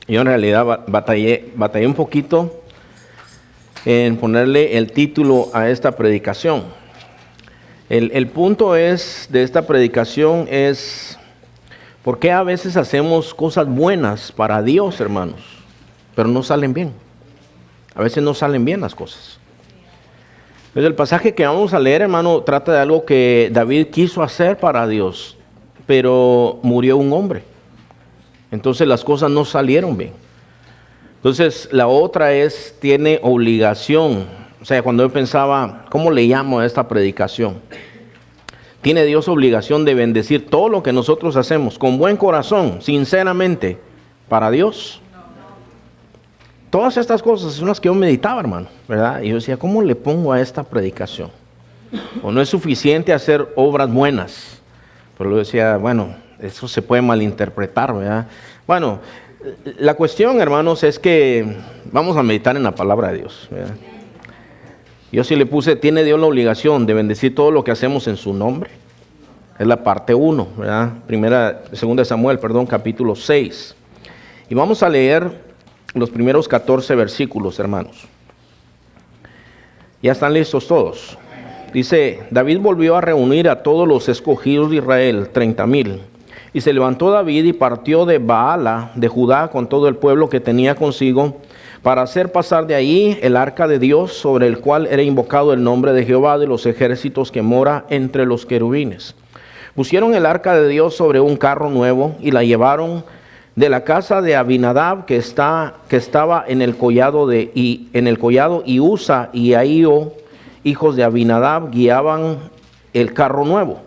Yo en realidad batallé un poquito en ponerle el título a esta predicación. El punto de esta predicación es ¿por qué a veces hacemos cosas buenas para Dios, hermanos, pero no salen bien? A veces no salen bien las cosas. Entonces el pasaje que vamos a leer, hermano, trata de algo que David quiso hacer para Dios, pero murió un hombre. Entonces las cosas no salieron bien. Entonces la otra tiene obligación. O sea, cuando yo pensaba, ¿cómo le llamo a esta predicación? Tiene Dios obligación de bendecir todo lo que nosotros hacemos con buen corazón, sinceramente, para Dios. Todas estas cosas son las que yo meditaba, hermano, ¿verdad? Y yo decía, ¿cómo le pongo a esta predicación? O no es suficiente hacer obras buenas. Pero yo decía, bueno, eso se puede malinterpretar, ¿verdad? Bueno, la cuestión, hermanos, es que vamos a meditar en la palabra de Dios, ¿verdad? Yo sí le puse, tiene Dios la obligación de bendecir todo lo que hacemos en su nombre. Es la parte 1, ¿verdad? Segunda de Samuel, capítulo 6. Y vamos a leer los primeros 14 versículos, hermanos. ¿Ya están listos todos? Dice, David volvió a reunir a todos los escogidos de Israel, 30,000. Y se levantó David y partió de Baala, de Judá, con todo el pueblo que tenía consigo, para hacer pasar de ahí el arca de Dios, sobre el cual era invocado el nombre de Jehová de los ejércitos, que mora entre los querubines. Pusieron el arca de Dios sobre un carro nuevo y la llevaron de la casa de Abinadab, que estaba en el collado y Usa y Ahío, hijos de Abinadab, guiaban el carro nuevo.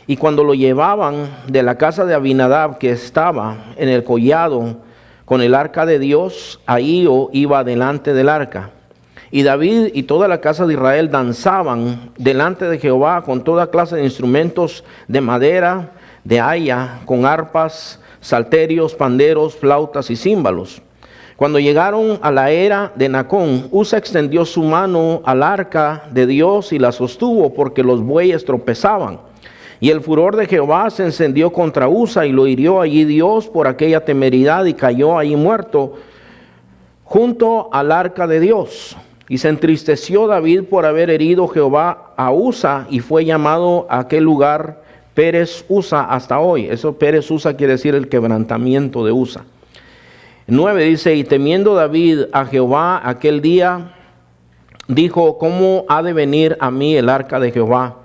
Y cuando lo llevaban de la casa de Abinadab, que estaba en el collado con el arca de Dios, Ahío iba delante del arca. Y David y toda la casa de Israel danzaban delante de Jehová con toda clase de instrumentos de madera, de haya, con arpas, salterios, panderos, flautas y címbalos. Cuando llegaron a la era de Nacón, Usa extendió su mano al arca de Dios y la sostuvo, porque los bueyes tropezaban. Y el furor de Jehová se encendió contra Usa, y lo hirió allí Dios por aquella temeridad, y cayó allí muerto junto al arca de Dios. Y se entristeció David por haber herido Jehová a Usa, y fue llamado a aquel lugar Pérez Usa hasta hoy. Eso Pérez Usa quiere decir el quebrantamiento de Usa. 9 dice, y temiendo David a Jehová aquel día, dijo, ¿cómo ha de venir a mí el arca de Jehová?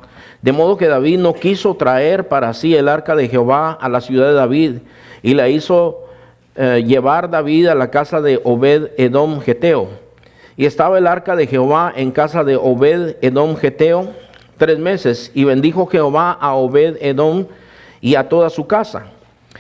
De modo que David no quiso traer para sí el arca de Jehová a la ciudad de David, y la hizo llevar David a la casa de Obed Edom Geteo. Y estaba el arca de Jehová en casa de Obed Edom Geteo 3 meses, y bendijo Jehová a Obed Edom y a toda su casa.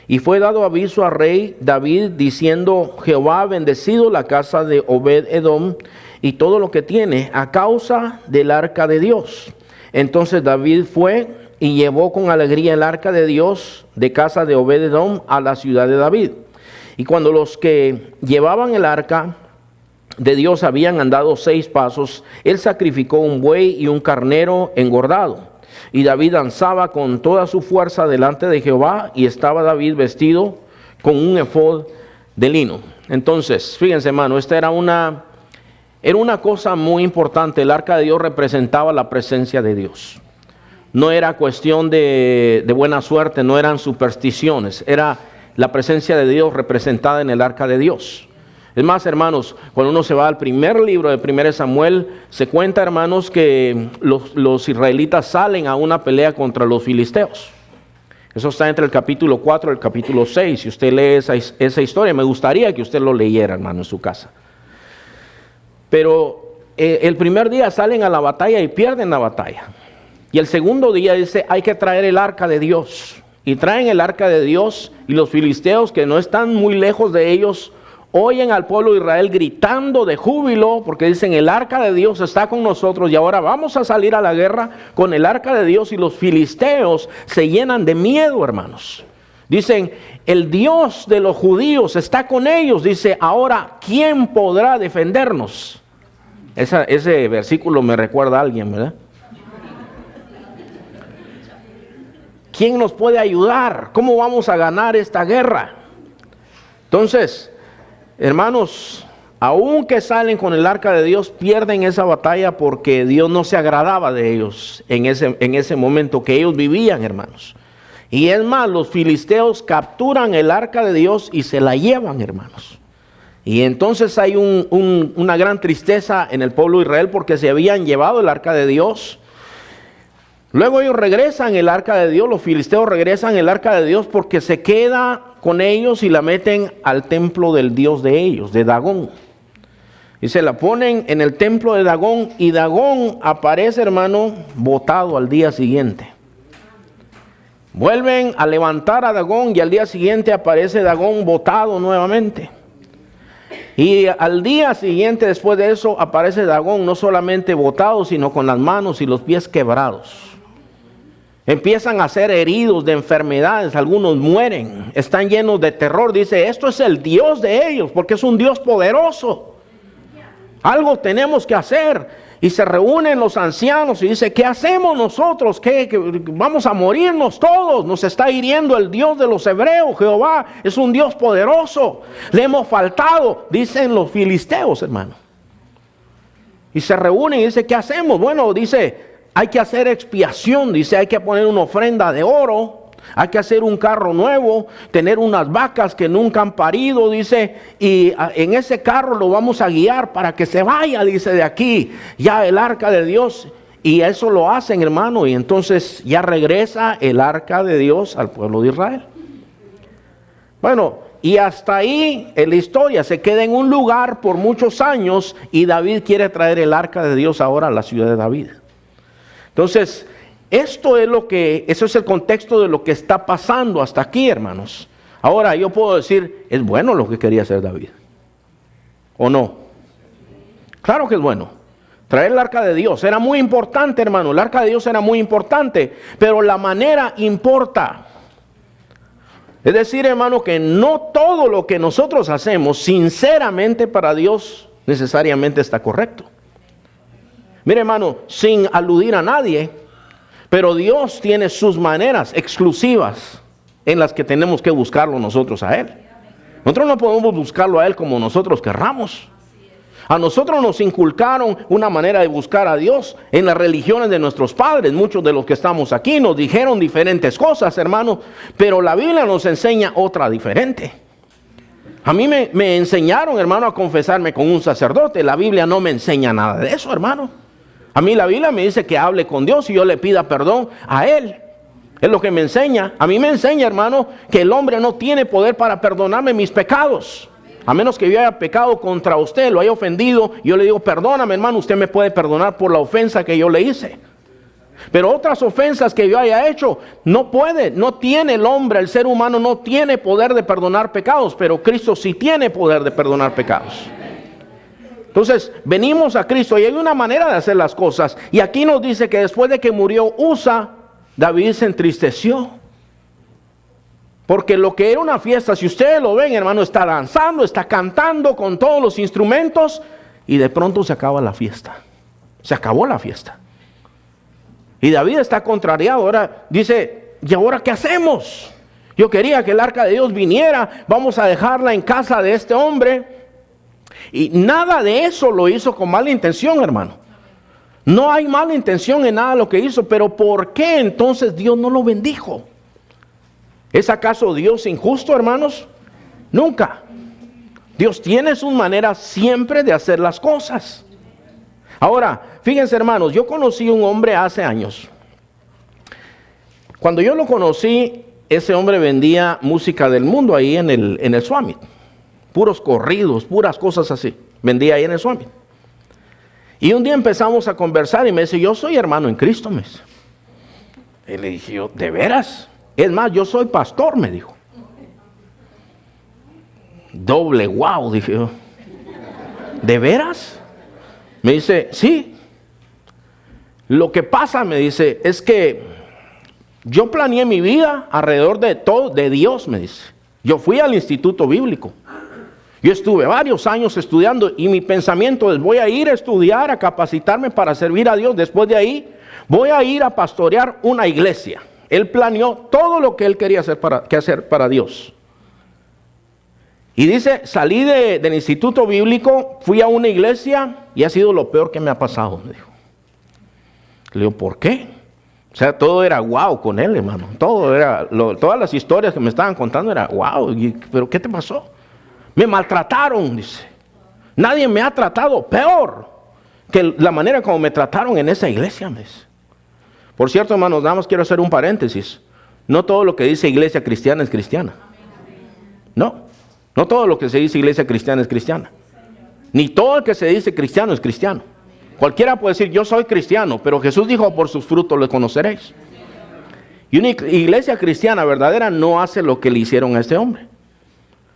Y fue dado aviso al rey David, diciendo, Jehová ha bendecido la casa de Obed Edom y todo lo que tiene, a causa del arca de Dios. Entonces David fue y llevó con alegría el arca de Dios de casa de Obed Edom a la ciudad de David. Y cuando los que llevaban el arca de Dios habían andado 6 pasos, él sacrificó un buey y un carnero engordado. Y David danzaba con toda su fuerza delante de Jehová, y estaba David vestido con un efod de lino. Entonces, fíjense, hermano, esta era una cosa muy importante. El arca de Dios representaba la presencia de Dios. No era cuestión de buena suerte, no eran supersticiones, era la presencia de Dios representada en el arca de Dios. Es más, hermanos, cuando uno se va al primer libro de 1 Samuel, se cuenta, hermanos, que los israelitas salen a una pelea contra los filisteos. Eso está entre el capítulo 4 y el capítulo 6. Si usted lee esa historia, me gustaría que usted lo leyera, hermano, en su casa. Pero el primer día salen a la batalla y pierden la batalla. Y el segundo día dice, hay que traer el arca de Dios. Y traen el arca de Dios, y los filisteos, que no están muy lejos de ellos, oyen al pueblo de Israel gritando de júbilo, porque dicen, el arca de Dios está con nosotros y ahora vamos a salir a la guerra con el arca de Dios. Y los filisteos se llenan de miedo, hermanos. Dicen, el Dios de los judíos está con ellos. Dice, ahora, ¿quién podrá defendernos? Ese versículo me recuerda a alguien, ¿verdad? ¿Quién nos puede ayudar? ¿Cómo vamos a ganar esta guerra? Entonces, hermanos, aunque salen con el arca de Dios, pierden esa batalla porque Dios no se agradaba de ellos en ese momento que ellos vivían, hermanos. Y es más, los filisteos capturan el arca de Dios y se la llevan, hermanos. Y entonces hay una gran tristeza en el pueblo de Israel porque se habían llevado el arca de Dios. Luego ellos regresan el arca de Dios, los filisteos regresan el arca de Dios porque se queda con ellos y la meten al templo del dios de ellos, de Dagón. Y se la ponen en el templo de Dagón y Dagón aparece, hermano, botado al día siguiente. Vuelven a levantar a Dagón y al día siguiente aparece Dagón botado nuevamente. Y al día siguiente, después de eso, aparece Dagón no solamente botado, sino con las manos y los pies quebrados. Empiezan a ser heridos de enfermedades, algunos mueren, están llenos de terror. Dice, esto es el Dios de ellos, porque es un Dios poderoso. Algo tenemos que hacer. Y se reúnen los ancianos y dice, ¿qué hacemos nosotros? ¿Qué vamos a morirnos todos? Nos está hiriendo el Dios de los hebreos. Jehová es un Dios poderoso. Le hemos faltado, dicen los filisteos, hermano. Y se reúnen y dice, ¿qué hacemos? Bueno, dice, hay que hacer expiación. Dice, hay que poner una ofrenda de oro. Hay que hacer un carro nuevo, tener unas vacas que nunca han parido, dice, y en ese carro lo vamos a guiar para que se vaya, dice, de aquí, ya el arca de Dios. Y eso lo hacen, hermano, y entonces ya regresa el arca de Dios al pueblo de Israel. Bueno, y hasta ahí en la historia se queda en un lugar por muchos años y David quiere traer el arca de Dios ahora a la ciudad de David. Entonces, eso es el contexto de lo que está pasando hasta aquí, hermanos. Ahora yo puedo decir, es bueno lo que quería hacer David, ¿o no? Claro que es bueno. Traer el arca de Dios era muy importante, hermano. El arca de Dios era muy importante, pero la manera importa. Es decir, hermano, que no todo lo que nosotros hacemos sinceramente para Dios necesariamente está correcto. Mire, hermano, sin aludir a nadie, pero Dios tiene sus maneras exclusivas en las que tenemos que buscarlo nosotros a Él. Nosotros no podemos buscarlo a Él como nosotros querramos. A nosotros nos inculcaron una manera de buscar a Dios en las religiones de nuestros padres. Muchos de los que estamos aquí nos dijeron diferentes cosas, hermano, pero la Biblia nos enseña otra diferente. A mí me enseñaron, hermano, a confesarme con un sacerdote. La Biblia no me enseña nada de eso, hermano. A mí la Biblia me dice que hable con Dios y yo le pida perdón a Él. Es lo que me enseña. A mí me enseña, hermano, que el hombre no tiene poder para perdonarme mis pecados. A menos que yo haya pecado contra usted, lo haya ofendido, yo le digo, perdóname, hermano, usted me puede perdonar por la ofensa que yo le hice. Pero otras ofensas que yo haya hecho, no puede, no tiene el hombre, el ser humano no tiene poder de perdonar pecados, pero Cristo sí tiene poder de perdonar pecados. Entonces, venimos a Cristo y hay una manera de hacer las cosas. Y aquí nos dice que después de que murió Usa, David se entristeció. Porque lo que era una fiesta, si ustedes lo ven, hermano, está danzando, está cantando con todos los instrumentos y de pronto se acaba la fiesta. Se acabó la fiesta. Y David está contrariado. Ahora dice, ¿y ahora qué hacemos? Yo quería que el arca de Dios viniera, vamos a dejarla en casa de este hombre. Y nada de eso lo hizo con mala intención, hermano. No hay mala intención en nada de lo que hizo, pero ¿por qué entonces Dios no lo bendijo? ¿Es acaso Dios injusto, hermanos? Nunca. Dios tiene sus maneras siempre de hacer las cosas. Ahora, fíjense, hermanos, yo conocí un hombre hace años. Cuando yo lo conocí, ese hombre vendía música del mundo ahí en el Summit. Puros corridos, puras cosas así. Vendía ahí en el Summit. Y un día empezamos a conversar y me dice, yo soy hermano en Cristo, me dice. Y le dije yo, ¿de veras? Es más, yo soy pastor, me dijo. Doble wow, dije yo. ¿De veras? Me dice, sí. Lo que pasa, me dice, es que yo planeé mi vida alrededor de todo, de Dios, me dice. Yo fui al instituto bíblico. Yo estuve varios años estudiando y mi pensamiento es, voy a ir a estudiar, a capacitarme para servir a Dios. Después de ahí, voy a ir a pastorear una iglesia. Él planeó todo lo que él quería hacer para Dios. Y dice, salí del instituto bíblico, fui a una iglesia y ha sido lo peor que me ha pasado, me dijo. Le digo, ¿por qué? O sea, todo era guau con él, hermano. Todas las historias que me estaban contando era guau. ¿Pero qué te pasó? Me maltrataron, dice. Nadie me ha tratado peor que la manera como me trataron en esa iglesia, me dice. Por cierto, hermanos, nada más quiero hacer un paréntesis. No todo lo que dice iglesia cristiana es cristiana. No todo lo que se dice iglesia cristiana es cristiana. Ni todo el que se dice cristiano es cristiano. Cualquiera puede decir, yo soy cristiano, pero Jesús dijo, por sus frutos le conoceréis. Y una iglesia cristiana verdadera no hace lo que le hicieron a este hombre.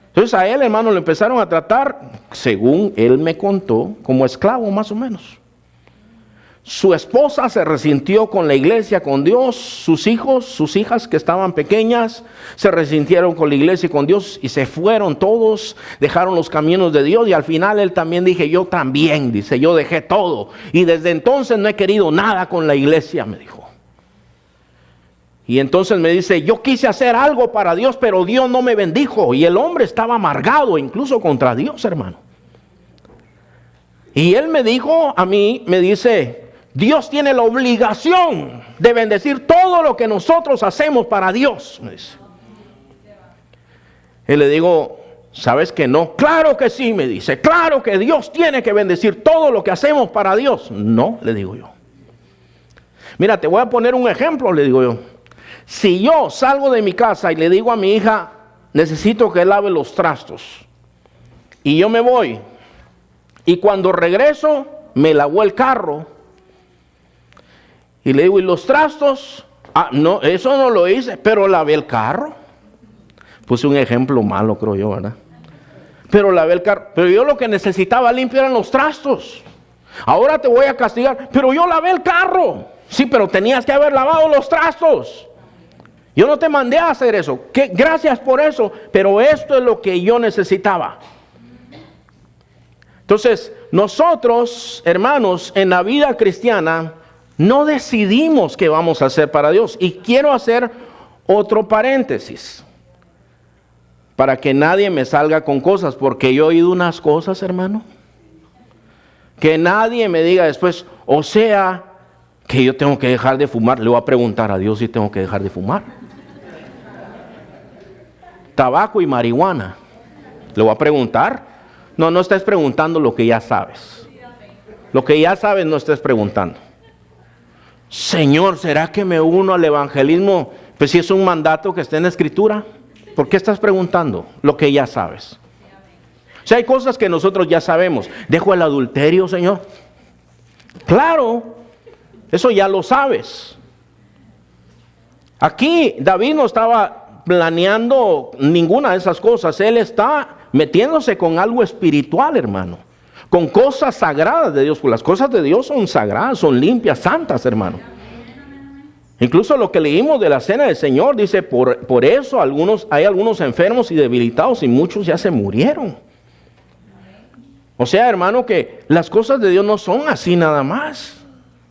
Entonces a él, hermano, lo empezaron a tratar, según él me contó, como esclavo más o menos. Su esposa se resintió con la iglesia, con Dios. Sus hijos, sus hijas que estaban pequeñas, se resintieron con la iglesia y con Dios y se fueron todos, dejaron los caminos de Dios. Y al final él también dije, yo también, dice, yo dejé todo. Y desde entonces no he querido nada con la iglesia, me dijo. Y entonces me dice, yo quise hacer algo para Dios, pero Dios no me bendijo. Y el hombre estaba amargado, incluso contra Dios, hermano. Y él me dijo a mí, me dice, Dios tiene la obligación de bendecir todo lo que nosotros hacemos para Dios, me dice. Y le digo, ¿sabes que no? Claro que sí, me dice. Claro que Dios tiene que bendecir todo lo que hacemos para Dios. No, le digo yo. Mira, te voy a poner un ejemplo, le digo yo. Si yo salgo de mi casa y le digo a mi hija, necesito que lave los trastos, y yo me voy, y cuando regreso, me lavó el carro, y le digo, ¿y los trastos? Ah, no, eso no lo hice, pero lavé el carro. Puse un ejemplo malo, creo yo, ¿verdad? Pero lavé el carro. Pero yo lo que necesitaba limpiar eran los trastos. Ahora te voy a castigar, pero yo lavé el carro. Sí, pero tenías que haber lavado los trastos. Yo no te mandé a hacer eso. Gracias por eso, pero esto es lo que yo necesitaba. Entonces, nosotros, hermanos, en la vida cristiana, no decidimos qué vamos a hacer para Dios. Y quiero hacer otro paréntesis, para que nadie me salga con cosas, porque yo he oído unas cosas, hermano, que nadie me diga después, o sea, que yo tengo que dejar de fumar. Le voy a preguntar a Dios si tengo que dejar de fumar. Tabaco y marihuana. Le voy a preguntar. No estés preguntando lo que ya sabes. Lo que ya sabes no estés preguntando. Señor, ¿será que me uno al evangelismo? Pues si es un mandato que está en la Escritura. ¿Por qué estás preguntando lo que ya sabes? O sea, hay cosas que nosotros ya sabemos. ¿Dejo el adulterio, Señor? Claro, eso ya lo sabes. Aquí David no estaba planeando ninguna de esas cosas. Él está metiéndose con algo espiritual, hermano. Con cosas sagradas de Dios. Pues las cosas de Dios son sagradas, son limpias, santas, hermano. Incluso lo que leímos de la cena del Señor dice, por eso hay algunos enfermos y debilitados y muchos ya se murieron. O sea, hermano, que las cosas de Dios no son así nada más.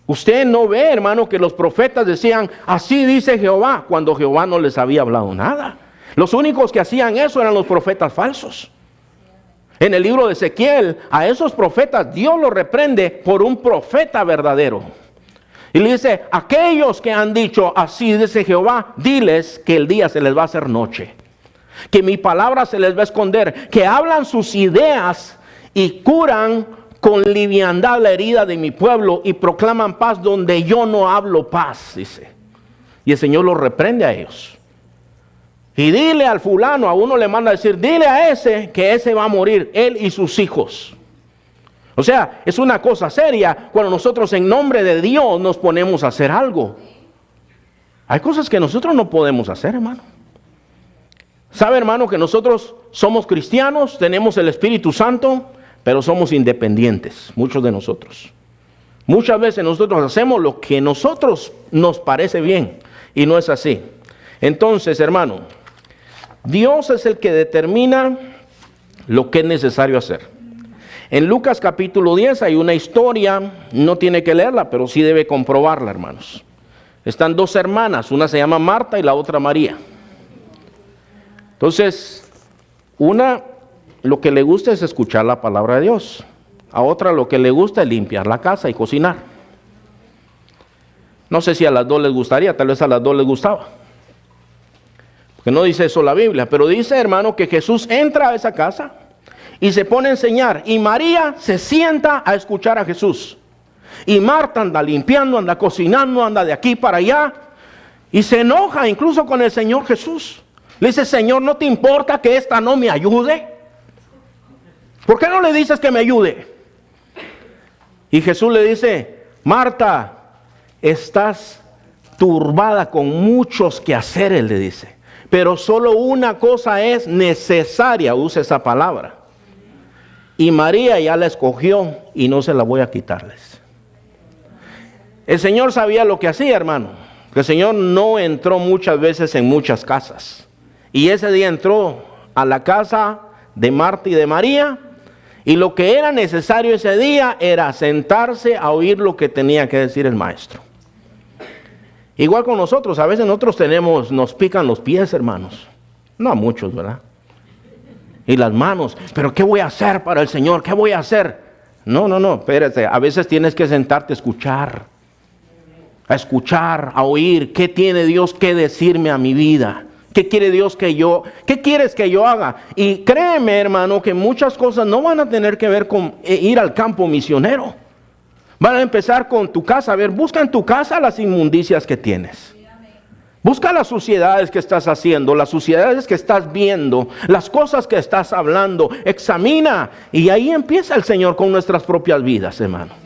Usted no ve, hermano, que los profetas decían, así dice Jehová, cuando Jehová no les había hablado nada. Los únicos que hacían eso eran los profetas falsos. En el libro de Ezequiel, a esos profetas Dios los reprende por un profeta verdadero. Y le dice, aquellos que han dicho, así dice Jehová, diles que el día se les va a hacer noche. Que mi palabra se les va a esconder. Que hablan sus ideas y curan con liviandad la herida de mi pueblo y proclaman paz donde yo no hablo paz, dice. Y el Señor los reprende a ellos. Y dile al fulano, a uno le manda a decir, dile a ese que ese va a morir, él y sus hijos. O sea, es una cosa seria cuando nosotros en nombre de Dios nos ponemos a hacer algo. Hay cosas que nosotros no podemos hacer, hermano. ¿Sabe, hermano, que nosotros somos cristianos, tenemos el Espíritu Santo, pero somos independientes, muchos de nosotros? Muchas veces nosotros hacemos lo que a nosotros nos parece bien y no es así. Entonces, hermano, Dios es el que determina lo que es necesario hacer. En Lucas capítulo 10 hay una historia, no tiene que leerla, pero sí debe comprobarla, hermanos. Están dos hermanas, una se llama Marta y la otra María. Entonces, una lo que le gusta es escuchar la palabra de Dios. A otra lo que le gusta es limpiar la casa y cocinar. No sé si a las dos les gustaría, tal vez a las dos les gustaba. Porque no dice eso la Biblia, pero dice, hermano, que Jesús entra a esa casa y se pone a enseñar. Y María se sienta a escuchar a Jesús. Y Marta anda limpiando, anda cocinando, anda de aquí para allá. Y se enoja incluso con el Señor Jesús. Le dice, Señor, ¿no te importa que esta no me ayude? ¿Por qué no le dices que me ayude? Y Jesús le dice, Marta, estás turbada con muchos quehaceres, le dice. Pero solo una cosa es necesaria, usa esa palabra. Y María ya la escogió y no se la voy a quitarles. El Señor sabía lo que hacía, hermano. El Señor no entró muchas veces en muchas casas. Y ese día entró a la casa de Marta y de María. Y lo que era necesario ese día era sentarse a oír lo que tenía que decir el maestro. Igual con nosotros, a veces nosotros nos pican los pies, hermanos. No a muchos, ¿verdad? Y las manos, pero ¿qué voy a hacer para el Señor? ¿Qué voy a hacer? No, espérate, a veces tienes que sentarte a escuchar, a oír, ¿qué tiene Dios que decirme a mi vida? ¿Qué quiere Dios qué quieres que yo haga? Y créeme, hermano, que muchas cosas no van a tener que ver con ir al campo misionero. Van a empezar con tu casa. A ver, busca en tu casa las inmundicias que tienes. Busca las suciedades que estás haciendo, las suciedades que estás viendo, las cosas que estás hablando. Examina. Y ahí empieza el Señor con nuestras propias vidas, hermano.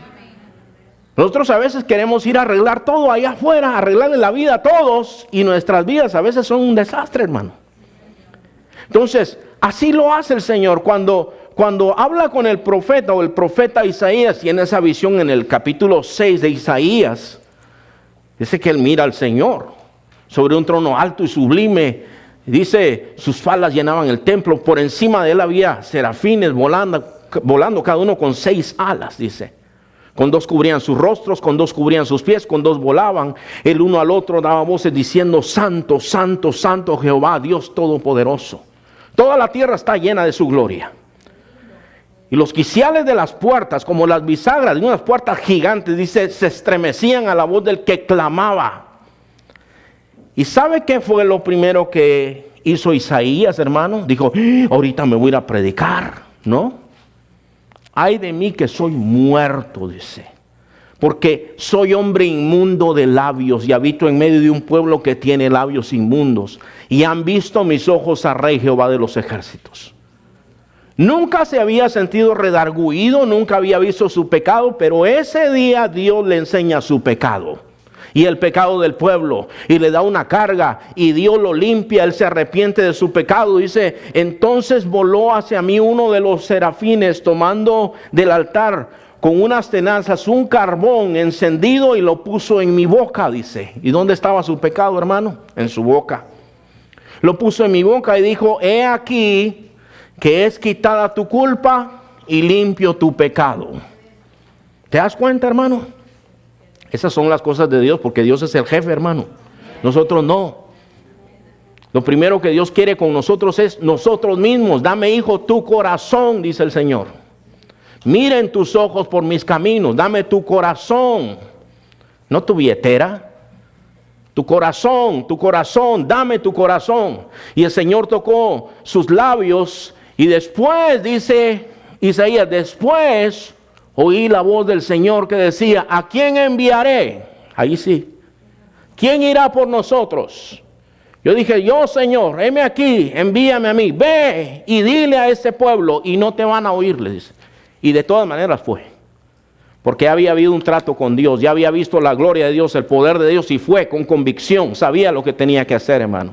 Nosotros a veces queremos ir a arreglar todo allá afuera, arreglarle la vida a todos, y nuestras vidas a veces son un desastre, hermano. Entonces, así lo hace el Señor cuando habla con el profeta o el profeta Isaías, y en esa visión en el capítulo 6 de Isaías, dice que él mira al Señor sobre un trono alto y sublime. Dice, sus faldas llenaban el templo, por encima de él había serafines volando cada uno con 6 alas, dice. Con 2 cubrían sus rostros, con 2 cubrían sus pies, con 2 volaban. El uno al otro daba voces diciendo, Santo, Santo, Santo Jehová, Dios Todopoderoso. Toda la tierra está llena de su gloria. Y los quiciales de las puertas, como las bisagras de unas puertas gigantes, dice, se estremecían a la voz del que clamaba. ¿Y sabe qué fue lo primero que hizo Isaías, hermano? Dijo, ahorita me voy a ir a predicar, ¿no? Ay de mí que soy muerto, dice, porque soy hombre inmundo de labios y habito en medio de un pueblo que tiene labios inmundos. Y han visto mis ojos a Rey Jehová de los ejércitos. Nunca se había sentido redarguido, nunca había visto su pecado, pero ese día Dios le enseña su pecado. Y el pecado del pueblo, y le da una carga, y Dios lo limpia, él se arrepiente de su pecado. Dice, entonces voló hacia mí uno de los serafines, tomando del altar con unas tenazas un carbón encendido, y lo puso en mi boca, dice. ¿Y dónde estaba su pecado, hermano? En su boca. Lo puso en mi boca y dijo, he aquí que es quitada tu culpa y limpio tu pecado. ¿Te das cuenta, hermano? Esas son las cosas de Dios, porque Dios es el jefe, hermano. Nosotros no. Lo primero que Dios quiere con nosotros es nosotros mismos. Dame, hijo, tu corazón, dice el Señor. Miren tus ojos por mis caminos. Dame tu corazón. No tu billetera. Tu corazón, dame tu corazón. Y el Señor tocó sus labios. Y después, dice Isaías, después oí la voz del Señor que decía, ¿a quién enviaré? Ahí sí. ¿Quién irá por nosotros? Yo dije, yo, Señor, heme aquí, envíame a mí. Ve y dile a ese pueblo y no te van a oír, le dice. Y de todas maneras fue. Porque había habido un trato con Dios, ya había visto la gloria de Dios, el poder de Dios, y fue con convicción, sabía lo que tenía que hacer, hermano.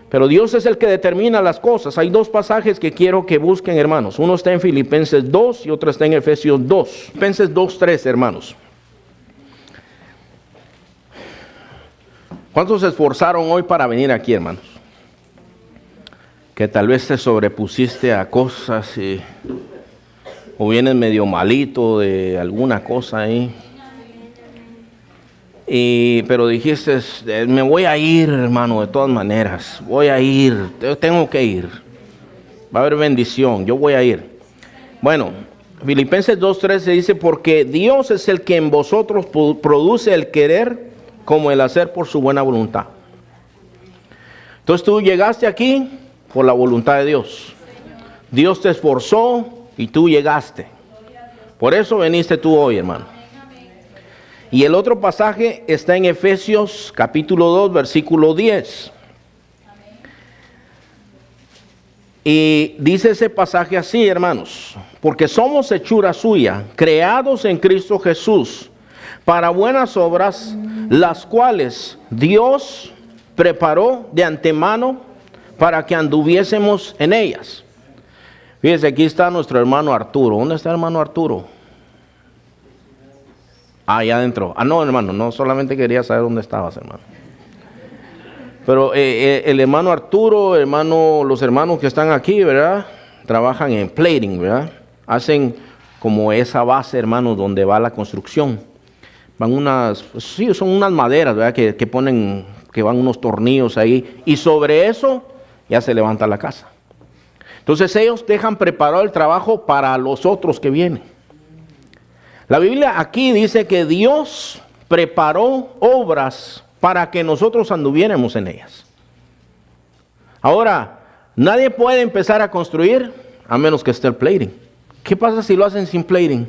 Pero Dios es el que determina las cosas. Hay 2 pasajes que quiero que busquen, hermanos. Uno está en Filipenses 2 y otro está en Efesios 2. Filipenses 2:3, hermanos. ¿Cuántos se esforzaron hoy para venir aquí, hermanos? Que tal vez te sobrepusiste a cosas o vienes medio malito de alguna cosa ahí. Pero dijiste, me voy a ir, hermano, de todas maneras, voy a ir, tengo que ir. Va a haber bendición, yo voy a ir. Bueno, Filipenses 2:13 dice, porque Dios es el que en vosotros produce el querer como el hacer por su buena voluntad. Entonces tú llegaste aquí por la voluntad de Dios. Dios te esforzó y tú llegaste. Por eso viniste tú hoy, hermano. Y el otro pasaje está en Efesios capítulo 2, versículo 10. Y dice ese pasaje así, hermanos, porque somos hechura suya, creados en Cristo Jesús, para buenas obras, las cuales Dios preparó de antemano para que anduviésemos en ellas. Fíjense, aquí está nuestro hermano Arturo. ¿Dónde está el hermano Arturo? Allá adentro. No, hermano, no solamente quería saber dónde estabas, hermano. Pero el hermano Arturo, los hermanos que están aquí, ¿verdad? Trabajan en plating, ¿verdad? Hacen como esa base, hermanos, donde va la construcción. Van son unas maderas, ¿verdad? Que ponen, que van unos tornillos ahí. Y sobre eso ya se levanta la casa. Entonces ellos dejan preparado el trabajo para los otros que vienen. La Biblia aquí dice que Dios preparó obras para que nosotros anduviéramos en ellas. Ahora, nadie puede empezar a construir a menos que esté el plating. ¿Qué pasa si lo hacen sin plating?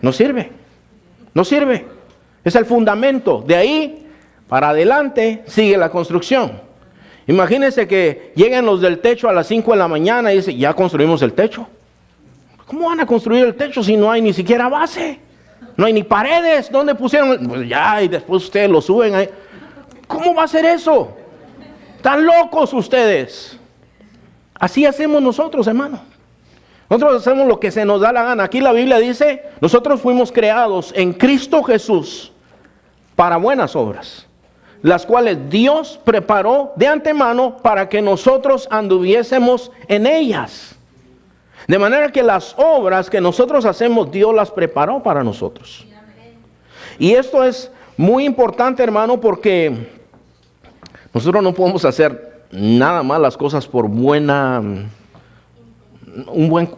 No sirve. No sirve. Es el fundamento. De ahí para adelante sigue la construcción. Imagínense que lleguen los del techo a las 5 de la mañana y dicen, ya construimos el techo. ¿Cómo van a construir el techo si no hay ni siquiera base? No hay ni paredes. ¿Dónde pusieron? Pues ya, y después ustedes lo suben ahí. ¿Cómo va a ser eso? Están locos ustedes. Así hacemos nosotros, hermano. Nosotros hacemos lo que se nos da la gana. Aquí la Biblia dice, nosotros fuimos creados en Cristo Jesús para buenas obras, las cuales Dios preparó de antemano para que nosotros anduviésemos en ellas. De manera que las obras que nosotros hacemos, Dios las preparó para nosotros. Y esto es muy importante, hermano, porque nosotros no podemos hacer nada más las cosas por un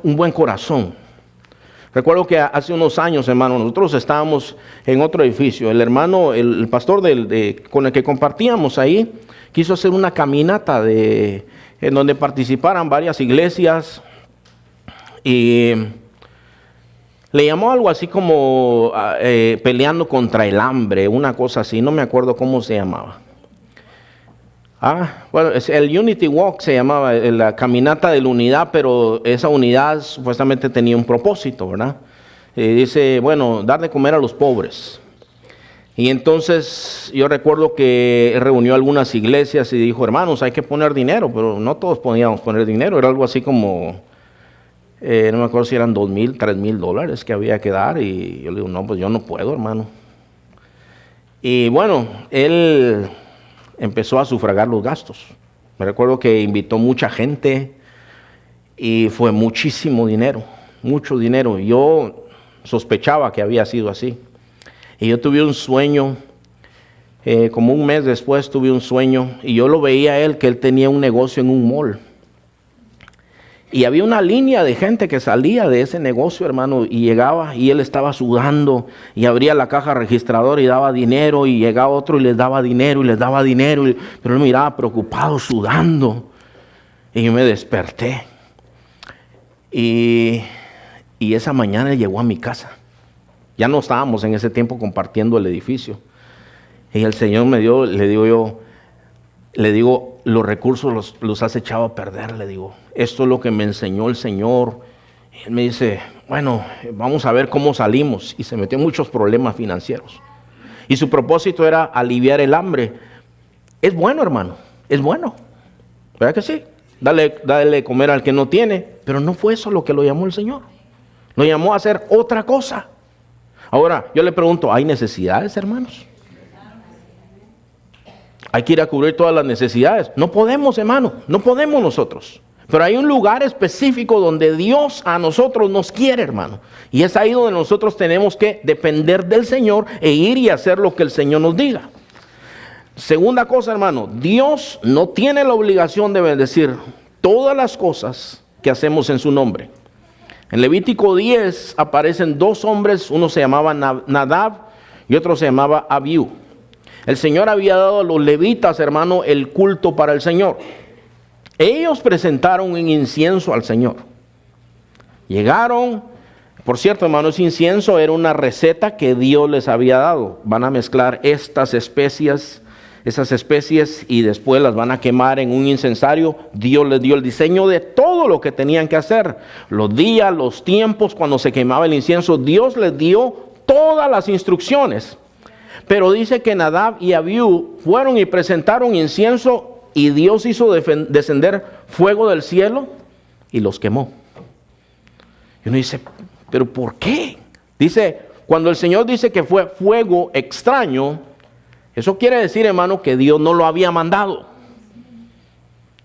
buen corazón. Recuerdo que hace unos años, hermano, nosotros estábamos en otro edificio. El hermano, el pastor con el que compartíamos ahí, quiso hacer una caminata en donde participaran varias iglesias. Y le llamó algo así como peleando contra el hambre, una cosa así, no me acuerdo cómo se llamaba. Bueno, el Unity Walk se llamaba, la caminata de la unidad, pero esa unidad supuestamente tenía un propósito, ¿verdad? Dice, bueno, dar de comer a los pobres. Y entonces yo recuerdo que reunió algunas iglesias y dijo, hermanos, hay que poner dinero, pero no todos podíamos poner dinero, era algo así como, no me acuerdo si eran $2,000, $3,000 que había que dar, y yo le digo, no, pues yo no puedo, hermano. Y bueno, él empezó a sufragar los gastos. Me recuerdo que invitó mucha gente y fue muchísimo dinero, mucho dinero. Yo sospechaba que había sido así. Y yo tuve un sueño, como un mes después tuve un sueño, y yo lo veía a él, que él tenía un negocio en un mall. Y había una línea de gente que salía de ese negocio, hermano, y llegaba, y él estaba sudando, y abría la caja registradora y daba dinero, y llegaba otro y les daba dinero, pero él miraba preocupado, sudando. Y yo me desperté. Y esa mañana él llegó a mi casa. Ya no estábamos en ese tiempo compartiendo el edificio. Y el Señor me dio, le digo, los recursos los has echado a perder, le digo. Esto es lo que me enseñó el Señor. Y él me dice, bueno, vamos a ver cómo salimos. Y se metió en muchos problemas financieros. Y su propósito era aliviar el hambre. Es bueno, hermano, es bueno. ¿Verdad que sí? Dale comer al que no tiene. Pero no fue eso lo que lo llamó el Señor. Lo llamó a hacer otra cosa. Ahora, yo le pregunto, ¿hay necesidades, hermanos? Hay que ir a cubrir todas las necesidades. No podemos, hermano, no podemos nosotros. Pero hay un lugar específico donde Dios a nosotros nos quiere, hermano. Y es ahí donde nosotros tenemos que depender del Señor e ir y hacer lo que el Señor nos diga. Segunda cosa, hermano, Dios no tiene la obligación de bendecir todas las cosas que hacemos en su nombre. En Levítico 10 aparecen dos hombres, uno se llamaba Nadab y otro se llamaba Abiú. El Señor había dado a los levitas, hermano, el culto para el Señor. Ellos presentaron un incienso al Señor. Llegaron, por cierto, hermano, ese incienso era una receta que Dios les había dado. Van a mezclar estas especias, esas especies, y después las van a quemar en un incensario. Dios les dio el diseño de todo lo que tenían que hacer. Los días, los tiempos, cuando se quemaba el incienso, Dios les dio todas las instrucciones. Pero dice que Nadab y Abiú fueron y presentaron incienso y Dios hizo descender fuego del cielo y los quemó. Y uno dice, ¿pero por qué? Dice, cuando el Señor dice que fue fuego extraño, eso quiere decir, hermano, que Dios no lo había mandado.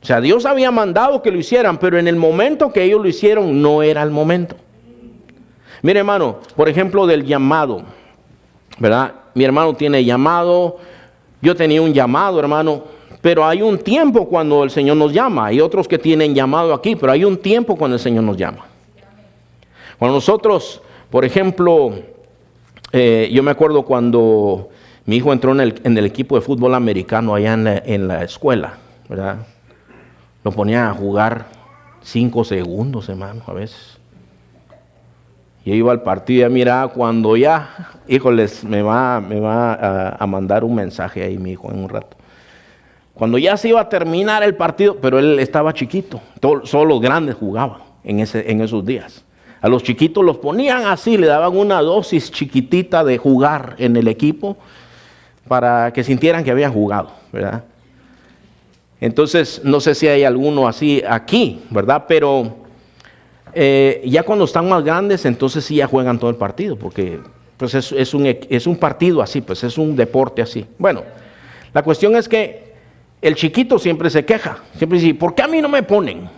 O sea, Dios había mandado que lo hicieran, pero en el momento que ellos lo hicieron, no era el momento. Mire, hermano, por ejemplo, del llamado, ¿verdad? Mi hermano tiene llamado, yo tenía un llamado, hermano, pero hay un tiempo cuando el Señor nos llama. Hay otros que tienen llamado aquí, pero hay un tiempo cuando el Señor nos llama. Cuando nosotros, por ejemplo, yo me acuerdo cuando mi hijo entró en el equipo de fútbol americano allá en la escuela, ¿verdad? Lo ponía a jugar 5 segundos, hermano, a veces. Yo iba al partido y ya miraba cuando ya, híjoles, me va a mandar un mensaje ahí mi hijo en un rato. Cuando ya se iba a terminar el partido, pero él estaba chiquito, solo los grandes jugaban en esos días. A los chiquitos los ponían así, le daban una dosis chiquitita de jugar en el equipo para que sintieran que habían jugado, ¿verdad? Entonces, no sé si hay alguno así aquí, ¿verdad? Pero ya cuando están más grandes, entonces sí ya juegan todo el partido, porque pues es un partido así, pues es un deporte así. Bueno, la cuestión es que el chiquito siempre se queja, siempre dice, ¿por qué a mí no me ponen?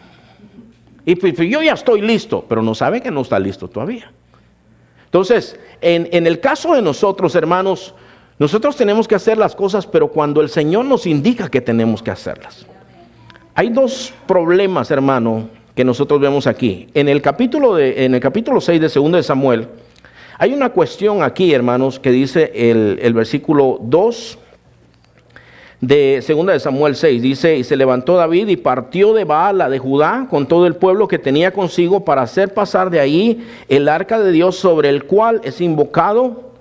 Y pues yo ya estoy listo, pero no sabe que no está listo todavía. Entonces, en el caso de nosotros, hermanos, nosotros tenemos que hacer las cosas, pero cuando el Señor nos indica que tenemos que hacerlas. Hay dos problemas, hermano, que nosotros vemos aquí. En el capítulo 6 de 2 de Samuel, hay una cuestión aquí, hermanos, que dice el versículo 2 de 2 de Samuel 6, dice, y se levantó David y partió de Baala de Judá con todo el pueblo que tenía consigo para hacer pasar de ahí el arca de Dios, sobre el cual es invocado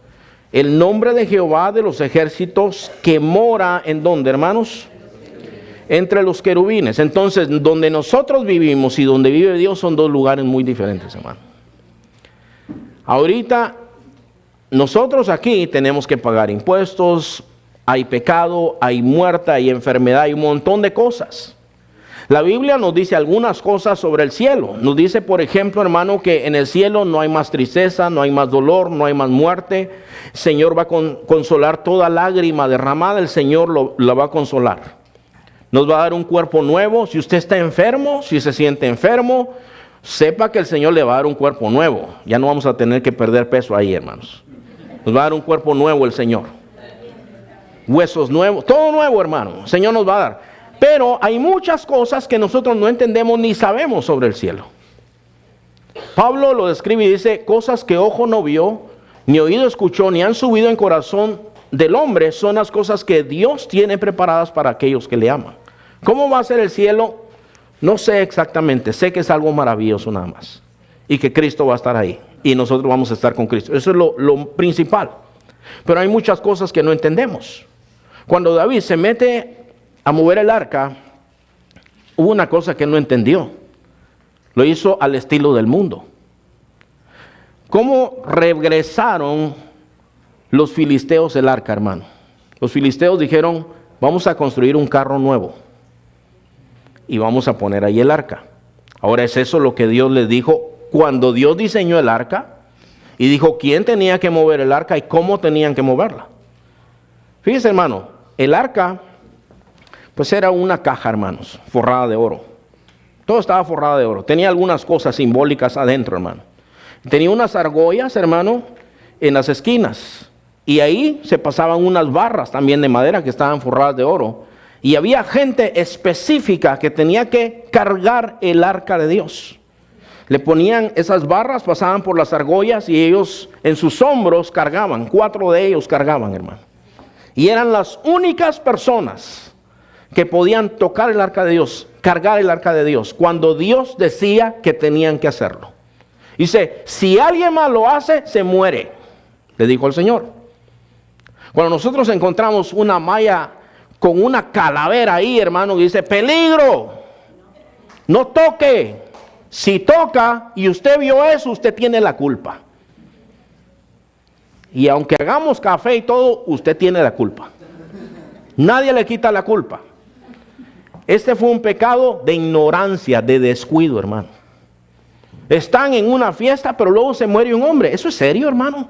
el nombre de Jehová de los ejércitos, que mora en donde, hermanos, entre los querubines. Entonces, donde nosotros vivimos y donde vive Dios son dos lugares muy diferentes, hermano. Ahorita, nosotros aquí tenemos que pagar impuestos, hay pecado, hay muerte, hay enfermedad, hay un montón de cosas. La Biblia nos dice algunas cosas sobre el cielo. Nos dice, por ejemplo, hermano, que en el cielo no hay más tristeza, no hay más dolor, no hay más muerte. El Señor va a consolar toda lágrima derramada, el Señor la va a consolar. Nos va a dar un cuerpo nuevo. Si usted está enfermo, si se siente enfermo, sepa que el Señor le va a dar un cuerpo nuevo. Ya no vamos a tener que perder peso ahí, hermanos. Nos va a dar un cuerpo nuevo el Señor. Huesos nuevos, todo nuevo, hermano. El Señor nos va a dar. Pero hay muchas cosas que nosotros no entendemos ni sabemos sobre el cielo. Pablo lo describe y dice, cosas que ojo no vio, ni oído escuchó, ni han subido en corazón del hombre, son las cosas que Dios tiene preparadas para aquellos que le aman. ¿Cómo va a ser el cielo? No sé exactamente, sé que es algo maravilloso nada más. Y que Cristo va a estar ahí. Y nosotros vamos a estar con Cristo. Eso es lo principal. Pero hay muchas cosas que no entendemos. Cuando David se mete a mover el arca, hubo una cosa que no entendió. Lo hizo al estilo del mundo. ¿Cómo regresaron los filisteos el arca, hermano? Los filisteos dijeron, vamos a construir un carro nuevo y vamos a poner ahí el arca. Ahora, ¿es eso lo que Dios les dijo cuando Dios diseñó el arca? Y dijo quién tenía que mover el arca y cómo tenían que moverla. Fíjese, hermano, el arca pues era una caja, hermanos, forrada de oro. Todo estaba forrado de oro. Tenía algunas cosas simbólicas adentro, hermano. Tenía unas argollas, hermano, en las esquinas. Y ahí se pasaban unas barras también de madera que estaban forradas de oro. Y había gente específica que tenía que cargar el arca de Dios. Le ponían esas barras, pasaban por las argollas y ellos en sus hombros cargaban. 4 de ellos cargaban, hermano. Y eran las únicas personas que podían tocar el arca de Dios, cargar el arca de Dios, cuando Dios decía que tenían que hacerlo. Dice, si alguien más lo hace, se muere, le dijo el Señor. Cuando nosotros encontramos una malla con una calavera ahí, hermano, que dice, peligro, no toque. Si toca y usted vio eso, usted tiene la culpa. Y aunque hagamos café y todo, usted tiene la culpa. Nadie le quita la culpa. Este fue un pecado de ignorancia, de descuido, hermano. Están en una fiesta, pero luego se muere un hombre. ¿Eso es serio, hermano?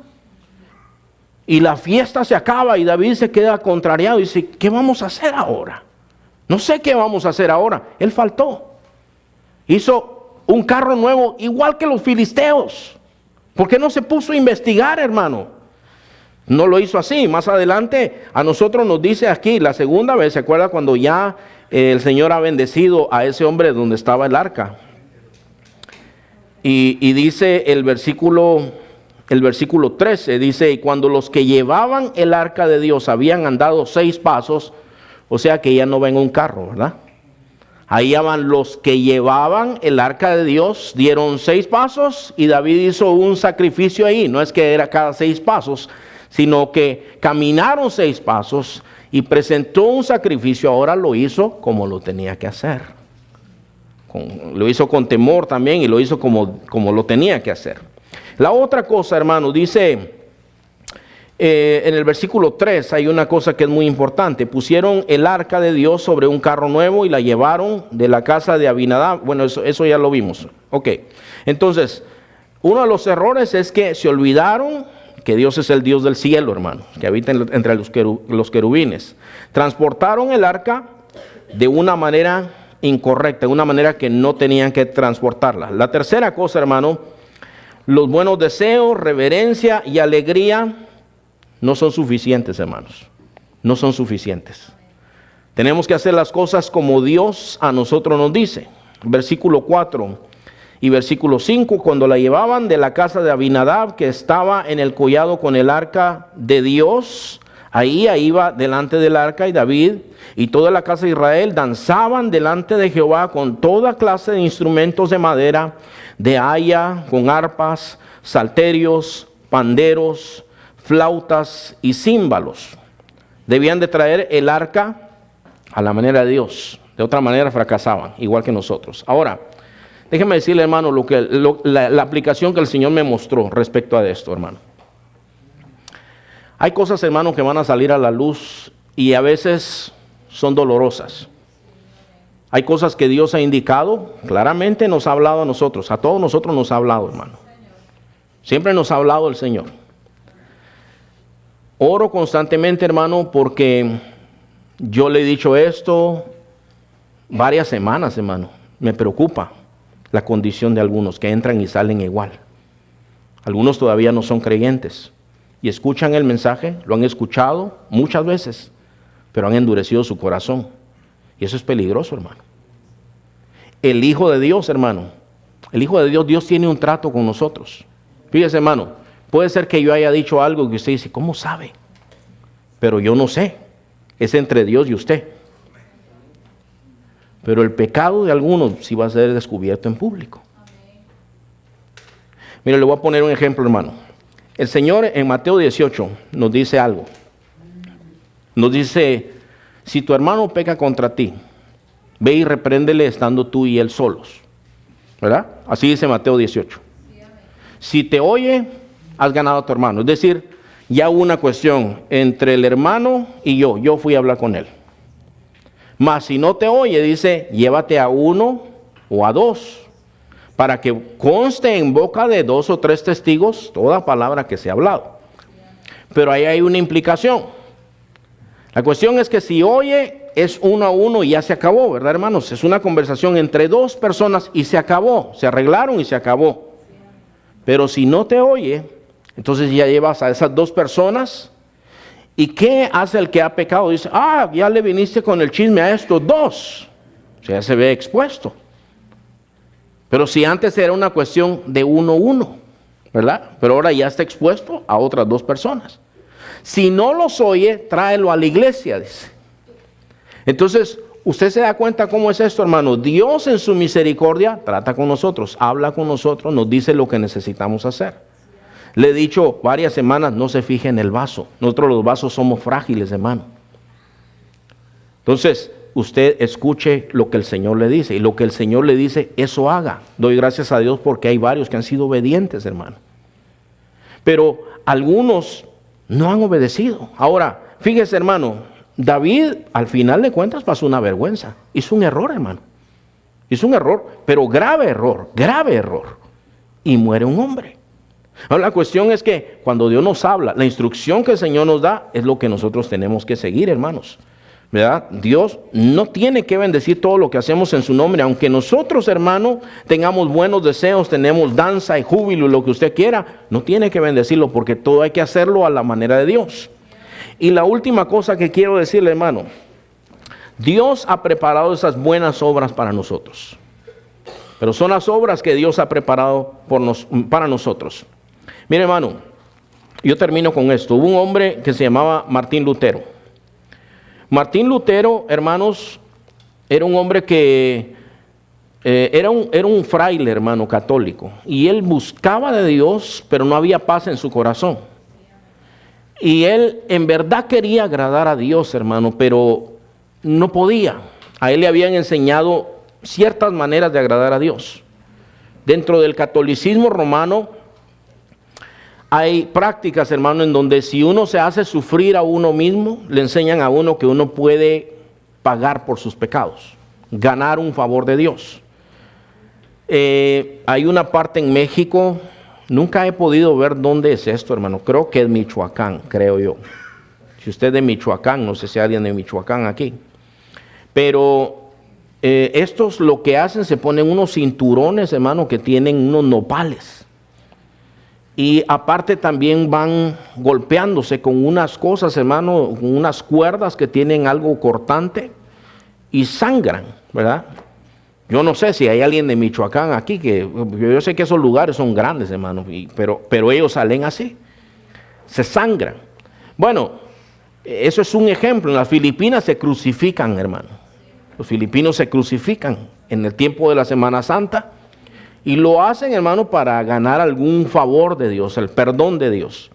Y la fiesta se acaba y David se queda contrariado y dice, ¿qué vamos a hacer ahora? No sé qué vamos a hacer ahora. Él faltó. Hizo un carro nuevo, igual que los filisteos. ¿Por qué no se puso a investigar, hermano? No lo hizo así. Más adelante a nosotros nos dice aquí, la segunda vez, ¿se acuerda cuando ya el Señor ha bendecido a ese hombre donde estaba el arca? Y dice el versículo 13, dice, y cuando los que llevaban el arca de Dios habían andado 6 pasos, o sea que ya no va en un carro, ¿verdad? Ahí van los que llevaban el arca de Dios, dieron 6 pasos y David hizo un sacrificio ahí. No es que era cada 6 pasos, sino que caminaron 6 pasos y presentó un sacrificio. Ahora lo hizo como lo tenía que hacer. Lo hizo con temor también y lo hizo como lo tenía que hacer. La otra cosa, hermano, dice en el versículo 3 hay una cosa que es muy importante. Pusieron el arca de Dios sobre un carro nuevo y la llevaron de la casa de Abinadab. Bueno, eso ya lo vimos. Ok, entonces, uno de los errores es que se olvidaron que Dios es el Dios del cielo, hermano, que habita entre los querubines. Transportaron el arca de una manera incorrecta, de una manera que no tenían que transportarla. La tercera cosa, hermano, los buenos deseos, reverencia y alegría no son suficientes, hermanos. No son suficientes. Tenemos que hacer las cosas como Dios a nosotros nos dice. Versículo 4 y versículo 5, cuando la llevaban de la casa de Abinadab, que estaba en el collado con el arca de Dios, ahí iba delante del arca, y David y toda la casa de Israel danzaban delante de Jehová con toda clase de instrumentos de madera, de haya, con arpas, salterios, panderos, flautas y címbalos. Debían de traer el arca a la manera de Dios. De otra manera fracasaban, igual que nosotros. Ahora, déjeme decirle, hermano, la aplicación que el Señor me mostró respecto a esto, hermano. Hay cosas, hermano, que van a salir a la luz y a veces son dolorosas. Hay cosas que Dios ha indicado, claramente nos ha hablado a nosotros, a todos nosotros nos ha hablado, hermano. Siempre nos ha hablado el Señor. Oro constantemente, hermano, porque yo le he dicho esto varias semanas, hermano. Me preocupa la condición de algunos que entran y salen igual. Algunos todavía no son creyentes y escuchan el mensaje, lo han escuchado muchas veces, pero han endurecido su corazón. Y eso es peligroso, hermano. El Hijo de Dios, hermano, el Hijo de Dios, Dios tiene un trato con nosotros. Fíjese, hermano. Puede ser que yo haya dicho algo que usted dice, ¿cómo sabe? Pero yo no sé. Es entre Dios y usted. Pero el pecado de algunos sí va a ser descubierto en público. Mire, le voy a poner un ejemplo, hermano. El Señor en Mateo 18 nos dice algo. Nos dice, si tu hermano peca contra ti, ve y repréndele estando tú y él solos. ¿Verdad? Así dice Mateo 18. Si te oye, has ganado a tu hermano. Es decir, ya hubo una cuestión entre el hermano y yo. Yo fui a hablar con él. Mas si no te oye, dice, llévate a 1 o a 2, para que conste en boca de 2 o 3 testigos toda palabra que se ha hablado. Pero ahí hay una implicación. La cuestión es que si oye, es 1 a 1 y ya se acabó, ¿verdad, hermanos? Es una conversación entre 2 personas y se acabó. Se arreglaron y se acabó. Pero si no te oye, entonces ya llevas a esas 2 personas ¿Y qué hace el que ha pecado? Dice, ya le viniste con el chisme a estos dos. O sea, se ve expuesto. Pero si antes era una cuestión de uno, ¿verdad? Pero ahora ya está expuesto a otras dos personas. Si no los oye, tráelo a la iglesia, dice. Entonces, usted se da cuenta cómo es esto, hermano. Dios en su misericordia trata con nosotros, habla con nosotros, nos dice lo que necesitamos hacer. Le he dicho varias semanas, no se fije en el vaso. Nosotros los vasos somos frágiles, hermano. Entonces, usted escuche lo que el Señor le dice. Y lo que el Señor le dice, eso haga. Doy gracias a Dios porque hay varios que han sido obedientes, hermano. Pero algunos no han obedecido. Ahora, fíjese, hermano, David, al final de cuentas, pasó una vergüenza. Hizo un error, hermano. Hizo un error, pero grave error. Y muere un hombre. Ahora, la cuestión es que cuando Dios nos habla, la instrucción que el Señor nos da es lo que nosotros tenemos que seguir, hermanos. ¿Verdad? Dios no tiene que bendecir todo lo que hacemos en su nombre, aunque nosotros, hermano, tengamos buenos deseos, tenemos danza y júbilo y lo que usted quiera, no tiene que bendecirlo porque todo hay que hacerlo a la manera de Dios. Y la última cosa que quiero decirle, hermano, Dios ha preparado esas buenas obras para nosotros, pero son las obras que Dios ha preparado para nosotros. Mire, hermano, yo termino con esto. Hubo un hombre que se llamaba Martín Lutero. Martín Lutero, hermanos, era un hombre que era un fraile, hermano, católico. Y él buscaba de Dios, pero no había paz en su corazón. Y él en verdad quería agradar a Dios, hermano, pero no podía. A él le habían enseñado ciertas maneras de agradar a Dios. Dentro del catolicismo romano hay prácticas, hermano, en donde si uno se hace sufrir a uno mismo, le enseñan a uno que uno puede pagar por sus pecados, ganar un favor de Dios. Hay una parte en México, nunca he podido ver dónde es esto, hermano. Creo que es Michoacán, creo yo. Si usted es de Michoacán, no sé si hay alguien de Michoacán aquí. Pero estos lo que hacen, se ponen unos cinturones, hermano, que tienen unos nopales. Y aparte también van golpeándose con unas cosas, hermano, con unas cuerdas que tienen algo cortante y sangran, ¿verdad? Yo no sé si hay alguien de Michoacán aquí, que yo sé que esos lugares son grandes, hermano, pero ellos salen así, se sangran. Bueno, eso es un ejemplo. En las Filipinas se crucifican, hermano. Los filipinos se crucifican en el tiempo de la Semana Santa. Y lo hacen, hermano, para ganar algún favor de Dios, el perdón de Dios.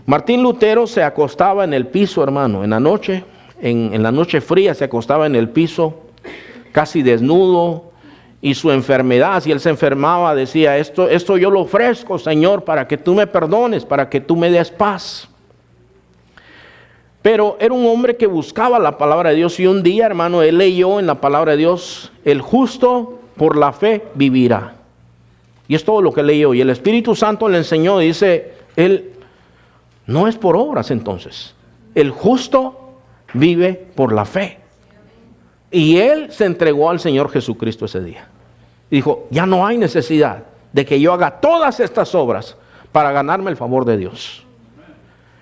Martín Lutero se acostaba en el piso, hermano, en la noche fría se acostaba en el piso, casi desnudo, y su enfermedad, si él se enfermaba, decía, esto yo lo ofrezco, Señor, para que tú me perdones, para que tú me des paz. Pero era un hombre que buscaba la palabra de Dios, y un día, hermano, él leyó en la palabra de Dios, el justo por la fe vivirá. Y es todo lo que leyó. Y el Espíritu Santo le enseñó, dice, él no es por obras entonces. El justo vive por la fe. Y él se entregó al Señor Jesucristo ese día. Y dijo, ya no hay necesidad de que yo haga todas estas obras para ganarme el favor de Dios.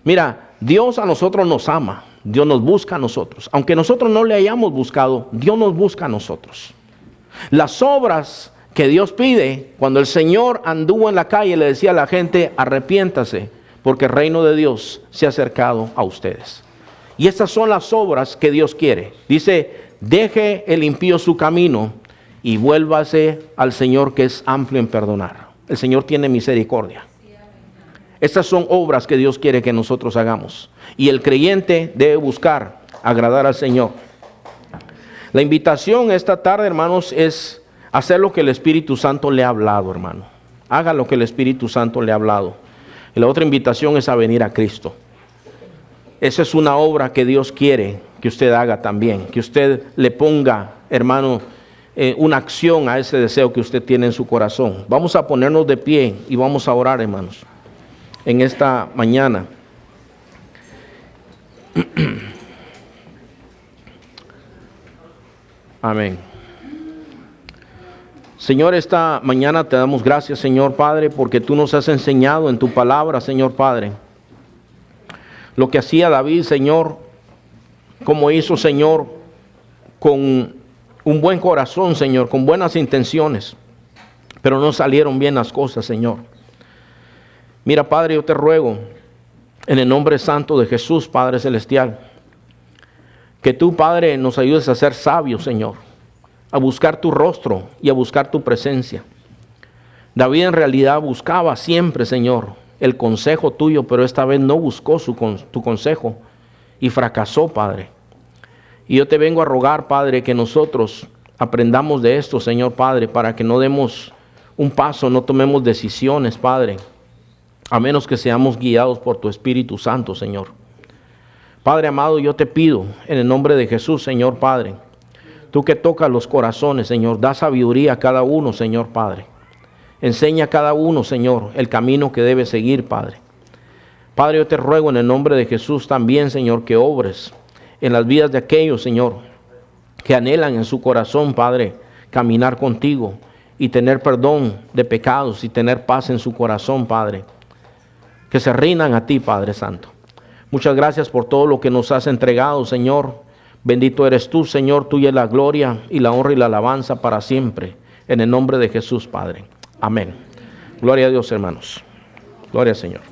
Mira, Dios a nosotros nos ama. Dios nos busca a nosotros. Aunque nosotros no le hayamos buscado, Dios nos busca a nosotros. Las obras que Dios pide, cuando el Señor anduvo en la calle, le decía a la gente, arrepiéntase, porque el reino de Dios se ha acercado a ustedes. Y estas son las obras que Dios quiere. Dice, deje el impío su camino y vuélvase al Señor, que es amplio en perdonar. El Señor tiene misericordia. Estas son obras que Dios quiere que nosotros hagamos. Y el creyente debe buscar agradar al Señor. La invitación esta tarde, hermanos, es hacer lo que el Espíritu Santo le ha hablado, hermano. Haga lo que el Espíritu Santo le ha hablado. Y la otra invitación es a venir a Cristo. Esa es una obra que Dios quiere que usted haga también. Que usted le ponga, hermano, una acción a ese deseo que usted tiene en su corazón. Vamos a ponernos de pie y vamos a orar, hermanos, en esta mañana. Amén. Señor, esta mañana te damos gracias, Señor Padre, porque tú nos has enseñado en tu palabra, Señor Padre, lo que hacía David, Señor, como hizo, Señor, con un buen corazón, Señor, con buenas intenciones, pero no salieron bien las cosas, Señor. Mira, Padre, yo te ruego, en el nombre santo de Jesús, Padre Celestial, que tú, Padre, nos ayudes a ser sabios, Señor, a buscar tu rostro y a buscar tu presencia. David en realidad buscaba siempre, Señor, el consejo tuyo, pero esta vez no buscó tu consejo y fracasó, Padre. Y yo te vengo a rogar, Padre, que nosotros aprendamos de esto, Señor Padre, para que no demos un paso, no tomemos decisiones, Padre, a menos que seamos guiados por tu Espíritu Santo, Señor. Padre amado, yo te pido, en el nombre de Jesús, Señor Padre, tú que tocas los corazones, Señor, da sabiduría a cada uno, Señor Padre. Enseña a cada uno, Señor, el camino que debe seguir, Padre. Padre, yo te ruego en el nombre de Jesús también, Señor, que obres en las vidas de aquellos, Señor, que anhelan en su corazón, Padre, caminar contigo y tener perdón de pecados y tener paz en su corazón, Padre. Que se rindan a ti, Padre Santo. Muchas gracias por todo lo que nos has entregado, Señor. Bendito eres tú, Señor, tuya es la gloria y la honra y la alabanza para siempre. En el nombre de Jesús, Padre. Amén. Gloria a Dios, hermanos. Gloria al Señor.